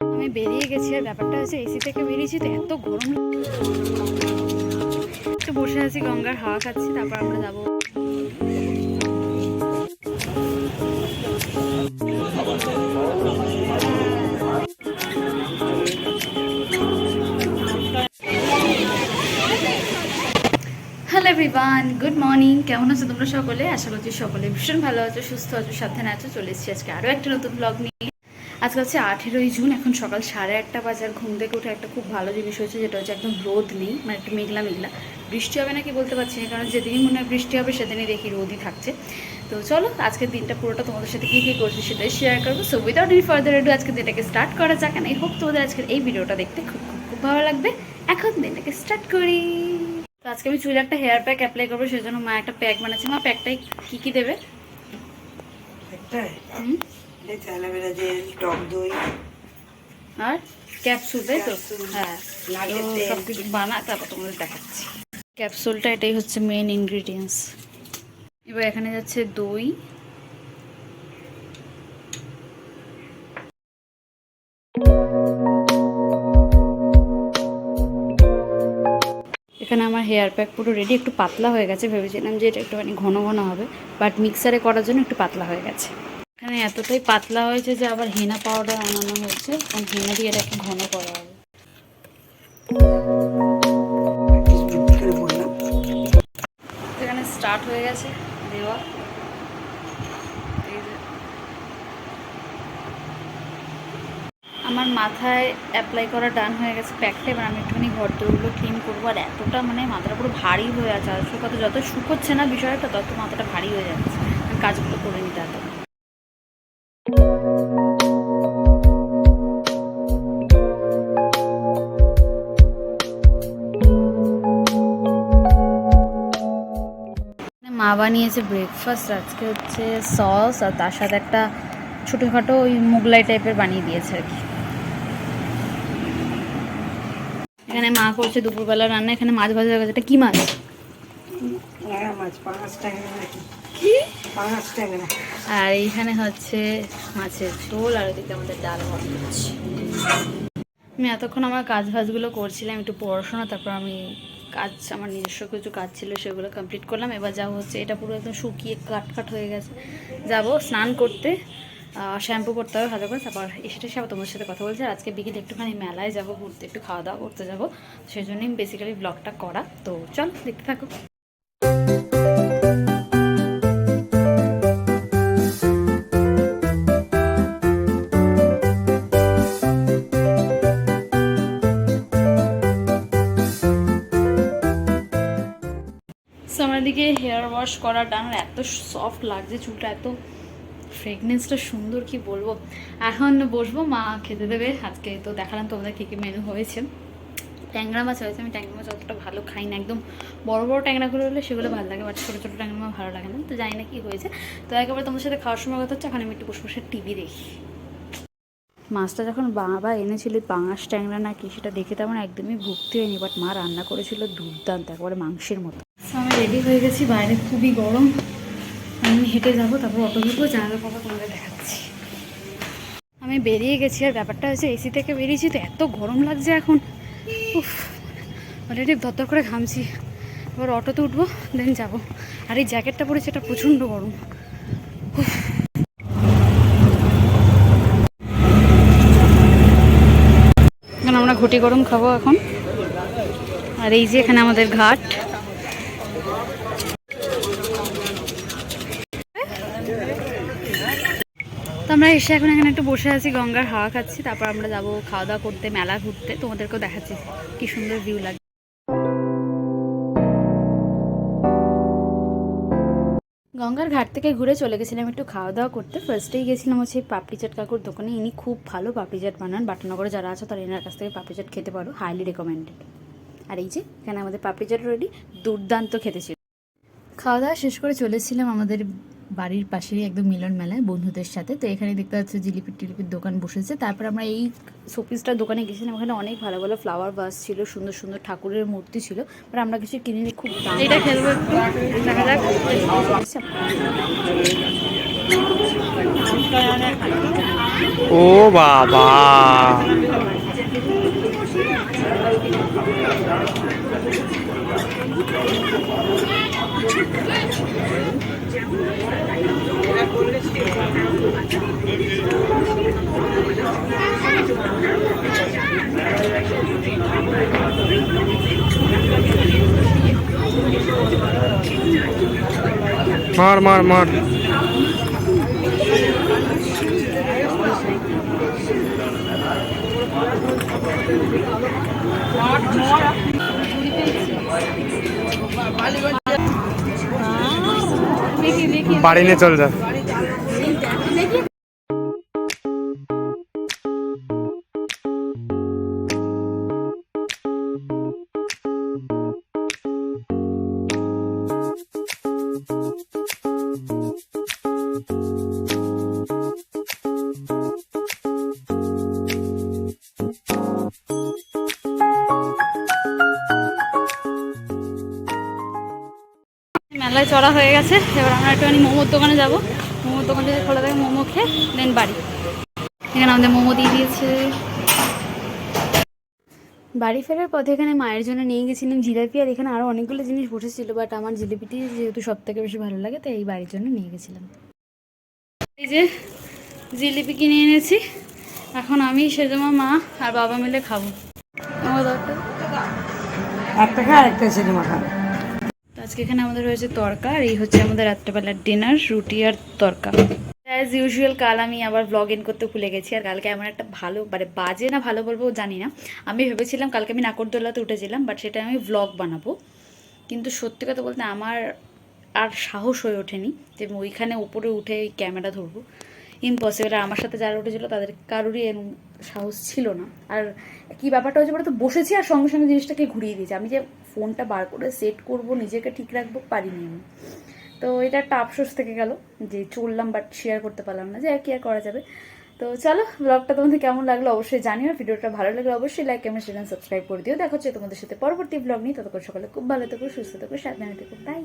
আমি বেরিয়ে গেছি, আর ব্যাপারটা হচ্ছে এসি থেকে বেরিয়েছি তো এত গরম, একটু বসে আছি গঙ্গার হাওয়া খাচ্ছি, তারপর আমরা যাবো। Hello everyone, good morning. কেমন আছো তোমরা সকলে? আশা করছি সকলে ভীষণ ভালো আছো, সুস্থ আছো, সাবধানে আছো। চলে এসেছি আজকে আরও একটা নতুন ব্লগ নিয়ে। আজকে হচ্ছে 18ই জুন, এখন সকাল 1:30 বাজার। ঘুম থেকে উঠে একটা খুব ভালো জিনিস হয়েছে, যেটা হচ্ছে একদম রোদ নেই, মানে একটু মেঘলা মেঘলা। বৃষ্টি হবে নাকি বলতে পারছি না, কারণ যেদিনই মনে হয় বৃষ্টি হবে সেদিনই দেখি রোদই থাকছে। তো চলো আজকের দিনটা পুরোটা তোমাদের সাথে কী কী করছি সেটাই শেয়ার করবো। So without any further edu আজকে দিনটাকে স্টার্ট করা যাক। আই হোপ তোমাদের আজকের এই ভিডিওটা দেখতে খুব খুব খুব ভালো লাগবে। এখন দিনটাকে স্টার্ট করি। তো আজকে আমি চুলে একটা হেয়ার প্যাক অ্যাপ্লাই করবো, সেই জন্য মা একটা প্যাক বানাচ্ছে। মা প্যাকটাই কী কী দেবে? অ্যালোভেরা জেল, টক দই আর ক্যাপসুল, তাই তো? হ্যাঁ, সব কিছু বানা, তারপর তোমাদের দেখাচ্ছি। ক্যাপসুলটা এটাই হচ্ছে মেন ইনগ্রিডিয়েন্টস। এবার এখানে যাচ্ছে দই, এখানে আমার হেয়ার প্যাক পুরো রেডি। একটু পাতলা হয়ে গেছে, ভেবেছিলাম যে এটা একটুখানি ঘন ঘন হবে, বাট মিক্সারে করার জন্য একটু পাতলা হয়ে গেছে। এখানে এতটাই পাতলা হয়েছে যে আবার হেনা পাউডার আনানো হয়েছে, কারণ হেনা দিয়ে এটা একটু ঘন করা হবে। এখানে স্টার্ট হয়ে গেছে দেওয়া। আমার মাথায় অ্যাপ্লাই করা ডান হয়ে গেছে প্যাকটা। এবার আমি একটুখানি ঘর দৌড়গুলো ক্লিন করবো। আর এতটা মানে মাথাটা পুরো ভারী হয়ে আছে, আর শুকাতে যত শুকোচ্ছে না বিষয়টা, তত মাথাটা ভারী হয়ে যাচ্ছে। আমি কাজগুলো করে নিতে এত। মা বানিয়েছে ব্রেকফাস্ট। আজকে হচ্ছে সস, আর তার সাথে একটা ছোটোখাটো ওই মোগলাই টাইপের বানিয়ে দিয়েছে আর কি। এখানে মা করছে দুপুরবেলা রান্না। এখানে মাছ ভাজা হয়ে গেছে। এটা কি মাছ? আর এইখানে হচ্ছে মাছের ঝোল, আর ওদিকে আমাদের ডাল ভাত হচ্ছে। আমি এতক্ষণ আমার কাজ ভাজগুলো করছিলাম, একটু পড়াশোনা, তারপর আমি আমার নিজস্ব কিছু কাজ ছিল সেগুলো কমপ্লিট করলাম। এবার যাবো হচ্ছে, এটা পুরো একদম শুকিয়ে কাট হয়ে গেছে, যাব স্নান করতে, শ্যাম্পু করতে হবে ভালো করে, তারপর এসে আবার তোমার সাথে কথা বলছি। আর আজকে বিকেলে একটুখানি মেলায় যাব ঘুরতে, একটু খাওয়া দাওয়া করতে যাব, সেই জন্যই বেসিক্যালি ব্লগটা করা। তো চল দেখতে থাকো। আমার দিকে হেয়ার ওয়াশ করা ডান। এত সফট লাগছে চুলটা, এত ফ্রেগনেন্সটা সুন্দর, কি বলবো। এখন বসবো, মা খেতে দেবে। আজকে তো দেখালাম তোমাদের কী কী মেনু হয়েছে। ট্যাংরা মাছ হয়েছে। আমি ট্যাংরা মাছ অতটা ভালো খাই না, একদম বড় বড় ট্যাংরাগুলো হলে সেগুলো ভালো লাগে, বাট ছোটো ছোটো ট্যাংরা মাছ ভালো লাগে না। তো জানি না কী হয়েছে। তো একেবারে তোমার সাথে খাওয়ার সময় কথা হচ্ছে, এখন আমি একটু বসে বসে টিভি দেখি। মাছটা যখন বাবা এনেছিল পাঙাশ ট্যাংরা না কি, সেটা দেখে তো আমার একদমই ভুক্তি হয়নি, বাট মা রান্না করেছিল দুর্দান্ত, একেবারে মাংসের মতো। আমি রেডি হয়ে গেছি, বাইরে খুবই গরম। আমি হেঁটে যাবো, তারপর অটো ধরবো, জানালা পাবো, তোমাদের দেখাচ্ছি। আমি বেরিয়ে গেছি, আর ব্যাপারটা হচ্ছে এসি থেকে বেরিয়েছি তো এত গরম লাগছে এখন। উফ, অলরেডি দরদর করে ঘামছি। এবার অটোতে উঠবো, দেন যাবো। আর এই জ্যাকেটটা পরেছি, এটা প্রচণ্ড গরম। আমরা ঘটি গরম খাবো এখন। আর এই যে এখানে আমাদের ঘাট। তো আমরা এসে এখন এখানে একটু বসে আছি, গঙ্গার হাওয়া খাচ্ছি, তারপর আমরা যাবো খাওয়া দাওয়া করতে, মেলা ঘুরতে। তোমাদেরকেও দেখাচ্ছি কি সুন্দর ভিউ লাগে। গঙ্গার ঘাট থেকে ঘুরে চলে গেছিলাম একটু খাওয়া দাওয়া করতে। ফার্স্টেই গেছিলাম হচ্ছে পাপড়ি চাট কাকুর দোকানে। ইনি খুব ভালো পাপড়ি চাট বানান। বাটানগরে যারা আছে তারা এনার কাছ থেকে পাপড়ি চাট খেতে পারো, হাইলি রেকমেন্ডেড। আর এই যে এখানে আমাদের পাপড়ি চাট রেডি, দুর্দান্ত খেতে ছিল। খাওয়া দাওয়া শেষ করে চলেছিলাম আমাদের বাড়ির পাশেই একদম মিলন মেলায় বন্ধুদের সাথে। তো এখানে দেখতে পাচ্ছি টিলিপির দোকান বসেছে। তারপর আমরা এই শোপিসটার দোকানে গেছিলাম। ওখানে অনেক ভালো ভালো ফ্লাওয়ার ভাস ছিল, সুন্দর সুন্দর ঠাকুরের মূর্তি ছিল, বাট আমরা কিছু কিনিনি, খুব দাম। এটা খেলবো একটু, দেখা যাক। ও বাবা, মার মার মার। বাড়ি নিয়ে চল যা। মেলায় চড়া হয়ে গেছে, এবার আমরা একটুখানি মোমোর দোকানে যাবো। মোমোর দোকান যদি খোলা থাকে মোমো খেয়ে দেন বাড়ি। এখানে আমাদের মোমো দিয়ে দিয়েছে। বাড়ি ফেরার পথে এখানে মায়ের জন্য নিয়ে গেছিলাম জিলাপি, আর এখানে আরও অনেকগুলো জিনিস বসেছিল, বাট আমার জিলিপিটি যেহেতু সব থেকে বেশি ভালো লাগে তাই এই বাড়ির জন্য নিয়ে গেছিলাম। এই যে জিলিপি কিনে এনেছি, এখন আমি সেজমা মা আর বাবা মিলে খাবো। আমার দরকার একটা খা একটা সিনেমা খা। আজকে এখানে আমাদের হয়েছে তরকা, আর এই হচ্ছে আমাদের রাত্রেবেলার ডিনার, রুটি আর তরকা। অ্যাজ ইউজুয়াল কাল আমি আবার ব্লগ ইন করতে ভুলে গেছি, আর কালকে আমার একটা ভালো মানে বাজে না ভালো বলবো জানি না, আমি ভেবেছিলাম কালকে আমি নাকরদোলাতে উঠেছিলাম, বাট সেটা আমি ব্লগ বানাবো, কিন্তু সত্যি কথা বলতে আমার আর সাহস হয়ে ওঠেনি যে আমি ওইখানে উপরে উঠে ওই ক্যামেরা ধরবো। ইম্পসিবল। আর আমার সাথে যারা উঠেছিল তাদের কারোরই এরকম সাহস ছিল না। আর কি ব্যাপারটা হচ্ছে বলে তো বসেছি আর সঙ্গে সঙ্গে জিনিসটাকে ঘুরিয়ে দিয়েছি, আমি যে ফোনটা বার করে সেট করব নিজেকে ঠিক রাখবো পারিনি আমি। তো এটা একটা আফসোস থেকে গেল যে চললাম বাট শেয়ার করতে পারলাম না, যে আর কি আর করা যাবে। তো চলো, ব্লগটা তোমাদের কেমন লাগলো অবশ্যই জানিও, আর ভিডিওটা ভালো লাগলে অবশ্যই লাইক কমেন্ট শেয়ার সাবস্ক্রাইব করে দিও। দেখা হচ্ছে তোমাদের সাথে পরবর্তী ব্লগ নিয়ে। ততক্ষণ সকালে খুব ভালো থেকো, সুস্থ থেকো, সাবধানে থেকো, বাই।